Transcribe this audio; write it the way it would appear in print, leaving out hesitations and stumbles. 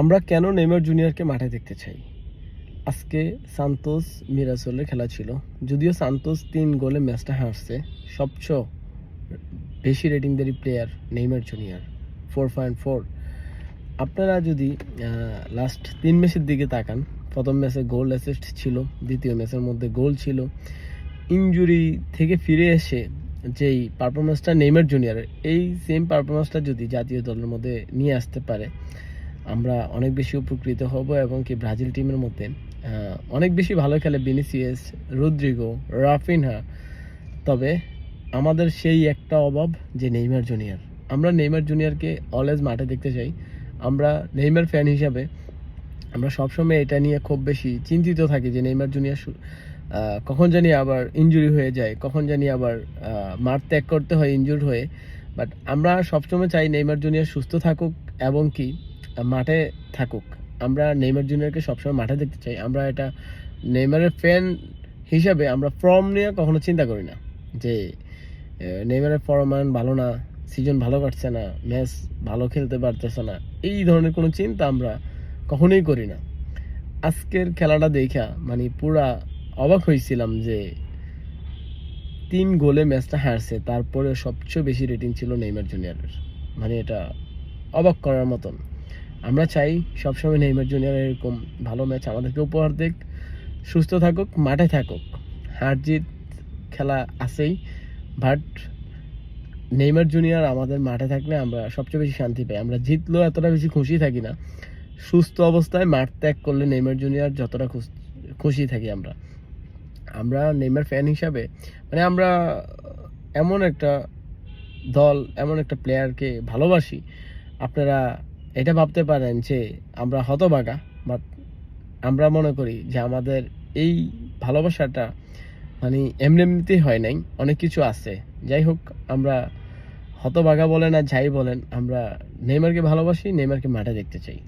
আমরা কেন নেইমার জুনিয়রকে মাঠে দেখতে চাই? আজকে সান্তোস মিরাসলের খেলা ছিল। যদিও সান্তোস ৩ গোলে ম্যাচটা হারছে। সবচেয়ে বেশি রেটিংদারি প্লেয়ার নেইমার জুনিয়র 4.4। আপনারা যদি লাস্ট ৩ ম্যাচের দিকে তাকান, প্রথম ম্যাচে গোল অ্যাসিস্ট ছিল, দ্বিতীয় ম্যাচের মধ্যে গোল ছিল। ইনজুরি থেকে ফিরে এসে যেই পারফরমেন্সটা নেইমার জুনিয়রের, এই সেম পারফরমেন্সটা যদি জাতীয় দলের মধ্যে নিয়ে আসতে পারে, আমরা অনেক বেশি উপকৃত হব। এবং কি ব্রাজিল টিমের মধ্যে অনেক বেশি ভালো খেলে ভিনিসিয়াস, রদ্রিগো, রাফিনহা। তবে আমাদের সেই একটা অভাব যে নেইমার জুনিয়র। আমরা নেইমার জুনিয়রকে অলওয়েজ মাঠে দেখতে চাই। আমরা নেইমার ফ্যান হিসাবে আমরা সবসময় এটা নিয়ে খুব বেশি চিন্তিত থাকি যে নেইমার জুনিয়র কখন জানি আবার ইনজুরি হয়ে যায়, কখন জানি আবার মাঠ ত্যাগ করতে হয় ইনজুর হয়ে। বাট আমরা সবসময় চাই নেইমার জুনিয়র সুস্থ থাকুক এবং কি মাঠে থাকুক। আমরা নেইমার জুনিয়রকে সবসময় মাঠে দেখতে চাই। আমরা এটা নেইমারের ফ্যান হিসাবে আমরা ফর্ম নিয়ে কখনো চিন্তা করি না যে নেইমারের ফরমান ভালো না, সিজন ভালো কাটছে না, ম্যাচ ভালো খেলতে পারতেছে না, এই ধরনের কোনো চিন্তা আমরা কখনোই করি না। আজকের খেলাটা দেখা মানে পুরা অবাক হয়েছিলাম যে ৩ গোলে ম্যাচটা হারছে, তারপরে সবচেয়ে বেশি রেটিং ছিল নেইমার জুনিয়রের। মানে এটা অবাক করার মতন। আমরা চাই সবসময় নেইমার জুনিয়র এরকম ভালো ম্যাচ আমাদেরকে উপহার দিক, সুস্থ থাকুক, মাঠে থাকুক। হার জিত খেলা আছেই, বাট নেইমার জুনিয়র আমাদের মাঠে থাকলে আমরা সবচেয়ে বেশি শান্তি পাই। আমরা জিতলেও এতটা বেশি খুশি থাকি না, সুস্থ অবস্থায় মাঠ ত্যাগ করলে নেইমার জুনিয়র যতটা খুশি থাকি আমরা। আমরা নেইমার ফ্যান হিসাবে মানে আমরা এমন একটা দল, এমন একটা প্লেয়ারকে ভালোবাসি। আপনারা এটা ভাবতে পারেন যে আমরা হতভাগা, বাট আমরা মনে করি যে আমাদের এই ভালোবাসাটা মানে এমনি এমনিতেই হয় নাই, অনেক কিছু আছে। যাই হোক, আমরা হতভাগা বলেন আর যাই বলেন, আমরা নেইমারকে ভালোবাসি, নেইমারকে মাঠে দেখতে চাই।